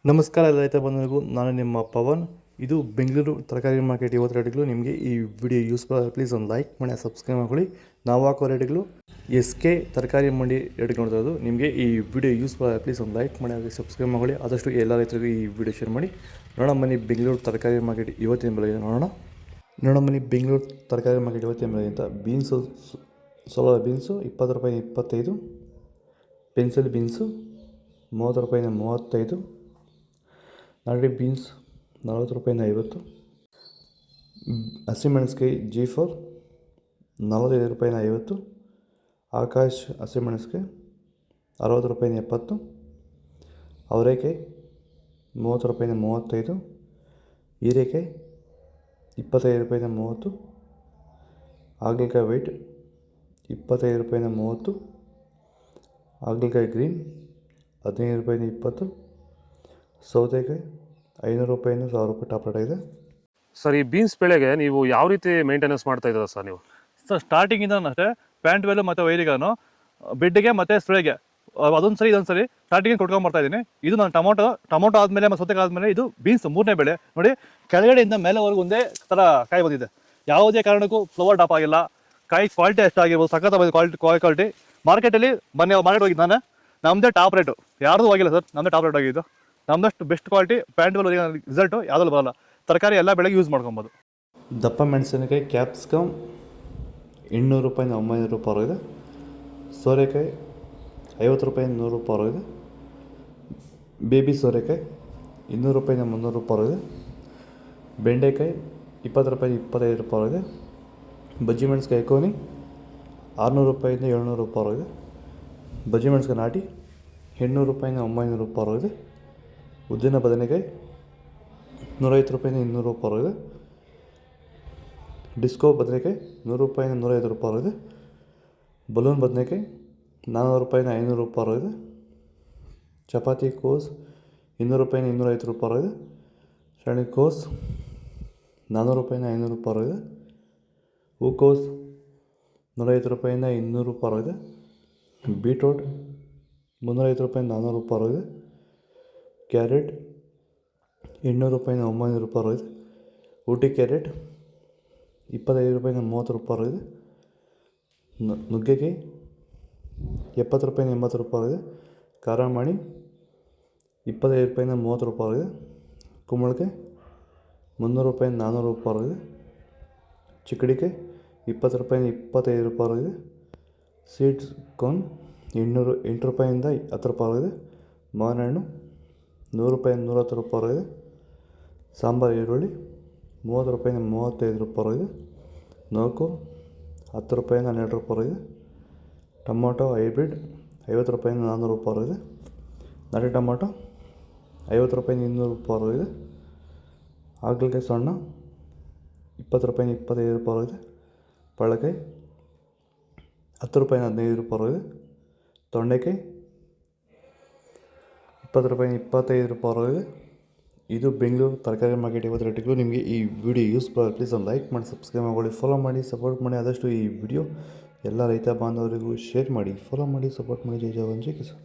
ನಮಸ್ಕಾರ ಎಲ್ಲ ರೈತ ಬಂಧುಗಳಿಗೂ, ನಾನು ನಿಮ್ಮ ಪವನ್. ಇದು ಬೆಂಗಳೂರು ತರಕಾರಿ ಮಾರ್ಕೆಟ್. ಇವತ್ತು ರೇಟ್ಗಳು ನಿಮಗೆ ಈ ವಿಡಿಯೋ ಯೂಸ್ಫುಲ್ ಆಗಿ ಪ್ಲೀಸ್ ಒಂದು ಲೈಕ್ ಮಾಡಿ, ಸಬ್ಸ್ಕ್ರೈಬ್ ಮಾಡ್ಕೊಳ್ಳಿ. ನಾವು ಹಾಕೋ ರೇಟ್ಗಳು SK ತರಕಾರಿ ಮಂಡಿ ರೇಟ್ಗಳು ನೋಡ್ತಾ ಇರೋದು. ನಿಮಗೆ ಈ ವಿಡಿಯೋ ಯೂಸ್ಫುಲ್ ಆಗಿ ಪ್ಲೀಸ್ ಒಂದು ಲೈಕ್ ಮಾಡಿ, ಹಾಗೆ ಸಬ್ಸ್ಕ್ರೈಬ್ ಮಾಡ್ಕೊಳ್ಳಿ. ಆದಷ್ಟು ಎಲ್ಲ ರೈತರಿಗೂ ಈ ವಿಡಿಯೋ ಶೇರ್ ಮಾಡಿ. ನೋಡೋಣ ಬನ್ನಿ ಬೆಂಗಳೂರು ತರಕಾರಿ ಮಾರ್ಕೆಟ್ ಇವತ್ತಿನ ಬೆಲೆ ನೋಡೋಣ ಬನ್ನಿ ಬೆಂಗಳೂರು ತರಕಾರಿ ಮಾರ್ಕೆಟ್ ಇವತ್ತಿನ ಬೆಲೆ ಅಂತ. ಬೀನ್ಸು, ಸೋಲಾರ್ ಬೀನ್ಸು 20 ರೂಪಾಯಿ 25, ಪೆನ್ಸಿಲ್ ಬೀನ್ಸು 30 ರೂಪಾಯಿನ 35, ನಾಟಿ ಬೀನ್ಸ್ 40 ರೂಪಾಯಿನ 50, ಹಸಿಮೆಣಸಿಕಾಯಿ G4 45 ರೂಪಾಯಿನ 50, ಆಕಾಶ್ ಹಸಿಮೆಣಸಿಕಾಯಿ 60 ರೂಪಾಯಿನ 70, ಅವರೆಕಾಯಿ 30 ರೂಪಾಯಿನ 35, ಹೀರೆಕಾಯಿ 25 ರೂಪಾಯಿನ 30, ಹಾಗಲಕಾಯಿ ವೈಟ್ 25 ರೂಪಾಯಿನ 30, ಹಾಗಲಕಾಯಿ ಗ್ರೀನ್ 15 ರೂಪಾಯಿನ 20, ಸೌತೆಕಾಯಿ 500 ರೂಪಾಯಿನ 1000 ರೂಪಾಯಿ ಟಾಪ್ ರೇಟ್ ಆಗಿದೆ. ಸರ್, ಈ ಬೀನ್ಸ್ ಬೆಳೆಗೆ ನೀವು ಯಾವ ರೀತಿ ಮೇಂಟೆನೆನ್ಸ್ ಮಾಡ್ತಾ ಇದ್ದೀರಾ ಸರ್ ನೀವು? ಸರ್, ಸ್ಟಾರ್ಟಿಂಗಿಂದ ಅಷ್ಟೇ ಪ್ಯಾಂಟ್ ವೆಲ್ಲು ಮತ್ತು ವೈರಿಗಾನು ಬೆಡ್ಗೆ ಮತ್ತು ಸ್ಪ್ರೇಗೆ ಅದೊಂದು ಸರಿ ಇದೊಂದು ಸರಿ ಸ್ಟಾರ್ಟಿಂಗ್ ಕೊಟ್ಕೊಂಡ್ಬರ್ತಾ ಇದ್ದೀನಿ. ಇದು ನಾನು ಟೊಮೊಟೊ ಆದಮೇಲೆ ಮತ್ತು ಸೌತೆಕಾಯಿ ಆದಮೇಲೆ ಇದು ಬೀನ್ಸ್ 3ನೇ ಬೆಳೆ. ನೋಡಿ, ಕೆಳಗಡೆಯಿಂದ ಮೇಲೆವರೆಗೂ ಒಂದೇ ಥರ ಕಾಯಿ ಬಂದಿದೆ. ಯಾವುದೇ ಕಾರಣಕ್ಕೂ ಫ್ಲವರ್ ಟಾಪ್ ಆಗಿಲ್ಲ. ಕಾಯಿ ಕ್ವಾಲಿಟಿ ಎಷ್ಟಾಗಿರ್ಬೋದು, ಸಖತ್ತಾಗಿ ಕ್ವಾಲಿಟಿ. ಮಾರ್ಕೆಟಲ್ಲಿ ಮಾರ್ಕೆಟ್ ಹೋಗಿದ್ದು ನಾನು, ನಮ್ಮದೇ ಟಾಪ್ ರೇಟು, ಯಾರ್ದು ಹೋಗಿಲ್ಲ ಸರ್, ನಮ್ಮದೇ ಟಾಪ್ ರೇಟ್ ಆಗಿದ್ದು. ನಮ್ಮದಷ್ಟು best quality pant well result ಯಾವುದಲ್ಲೂ ಬರೋಲ್ಲ. ತರಕಾರಿ ಎಲ್ಲ ಬೆಳೆಗೆ ಯೂಸ್ ಮಾಡ್ಕೊಬೋದು. ದಪ್ಪ ಮೆಣಸಿನಕಾಯಿ ಕ್ಯಾಪ್ಸಿಕಮ್ 800 ರೂಪಾಯಿನ 900 ರೂಪಾಯಿ ಇದೆ. ಸೋರೆಕಾಯಿ 50 ರೂಪಾಯಿನ 100 ರೂಪಾಯಿ ಇದೆ. ಬೇಬಿ ಸೋರೆಕಾಯಿ 200 ರೂಪಾಯಿನ 300 ರೂಪಾಯಿ ಇದೆ. ಬೆಂಡೆಕಾಯಿ 20 ರೂಪಾಯಿ 25 ರೂಪಾಯಿ ಇದೆ. ಬಜ್ಜಿ ಮೆಣಸಿಕಾಯಿ ಕೋನಿ 600 ರೂಪಾಯಿಂದ 700 ರೂಪಾಯಿ ಇದೆ. ಬಜ್ಜಿ ಮೆಣಸಿಕಾಯಿ ನಾಟಿ 800 ರೂಪಾಯಿನ 900 ರೂಪಾಯಿ ಇದೆ. ಉದ್ದಿನ ಬದನೆಕಾಯಿ 150 ರೂಪಾಯಿನ 200 ರೂಪಾಯಿ ಇದೆ. ಡಿಸ್ಕೋ ಬದನೆಕಾಯಿ 100 ರೂಪಾಯಿನ 105 ರೂಪಾಯಿ ಇದೆ. ಬಲೂನ್ ಬದನೆಕಾಯಿ 400 ರೂಪಾಯಿನ 500 ರೂಪಾಯಿ ಇದೆ. ಚಪಾತಿ ಕೋಸ್ 200 ರೂಪಾಯಿನ 250 ರೂಪಾಯಿ ಇದೆ. ಸಣ್ಣ ಕೋಸ್ 400 ರೂಪಾಯಿನ 500 ರೂಪಾಯಿ ಇದೆ. ಹೂಕೋಸ್ 150 ರೂಪಾಯಿನ 200 ರೂಪಾಯಿ ಇದೆ. ಬೀಟ್ರೋಟ್ 350 ರೂಪಾಯಿನ 400 ರೂಪಾಯಿ ಇದೆ. ಕ್ಯಾರೆಟ್ 800 ರೂಪಾಯಿನ 900 ರೂಪಾಯಿ ಇದೆ. ಊಟಿ ಕ್ಯಾರೆಟ್ 25 ರೂಪಾಯಿನ 30 ರೂಪಾಯಿ ಇದೆ. ನುಗ್ಗೆಕಾಯಿ 70 ರೂಪಾಯಿನ 80 ರೂಪಾಯಿ ಇದೆ. ಖಾರಮಾಣಿ 25 ರೂಪಾಯಿನ 30 ರೂಪಾಯಿ ಇದೆ. ಕುಂಬಳಕಾಯಿ 300 ರೂಪಾಯಿನ 400 ರೂಪಾಯಿ ಇದೆ. ಚಿಕ್ಕಡಿಕಾಯಿ 20 ರೂಪಾಯಿನ 25 ರೂಪಾಯಿ ಇದೆ. ಸೀಡ್ಸ್ ಕಾರ್ನ್ 8 ರೂಪಾಯಿಂದ 10 ರೂಪಾಯಿ ಇದೆ. ಮಾವಿನ ಹಣ್ಣು 100 ರೂಪಾಯಿನ 110 ರೂಪಾಯಿ ಇದೆ. ಸಾಂಬಾರು ಈರುಳ್ಳಿ 30 ರೂಪಾಯಿನ 35 ರೂಪಾಯಿ ಇದೆ. ನೋಕು 10 ರೂಪಾಯಿನ 12 ರೂಪಾಯಿ ಇದೆ. ಟೊಮೊಟೊ ಹೈಬ್ರಿಡ್ 50 ರೂಪಾಯಿನ 400 ರೂಪಾಯಿ ಇದೆ. ನಾಟಿ ಟೊಮೊಟೊ 50 ರೂಪಾಯಿನ 200 ರೂಪಾಯಿ ಇದೆ. ಹಾಗಲಕಾಯಿ ಸಣ್ಣ 20 ರೂಪಾಯಿನ 25 ರೂಪಾಯಿ ಇದೆ. ಪಳಕಾಯಿ 10 ರೂಪಾಯಿನ 15 ರೂಪಾಯಿ ಇದೆ. ತೊಂಡೆಕಾಯಿ 20 ರೂಪಾಯಿನ 25 ರೂಪಾಯಿ ಇದೆ. ಇದು ಬೆಂಗಳೂರು ತರಕಾರಿ ಮಾರ್ಕೆಟ್ ಇವತ್ತು ರೇಟ್ಗಳು. ನಿಮಗೆ ಈ ವಿಡಿಯೋ ಯೂಸ್ಫುಲ್ ಪ್ಲೀಸ್ ಒಂದು ಲೈಕ್ ಮಾಡಿ, ಸಬ್ಸ್ಕ್ರೈಬ್ ಮಾಡಿ, ಫಾಲೋ ಮಾಡಿ, ಸಪೋರ್ಟ್ ಮಾಡಿ. ಆದಷ್ಟು ಈ ವಿಡಿಯೋ ಎಲ್ಲ ರೈತ ಬಾಂಧವರಿಗೂ ಶೇರ್ ಮಾಡಿ, ಫಾಲೋ ಮಾಡಿ, ಸಪೋರ್ಟ್ ಮಾಡಿ. ಜೈ ಜವಾನ್ ಜೈ ಕಿಸಾನ್.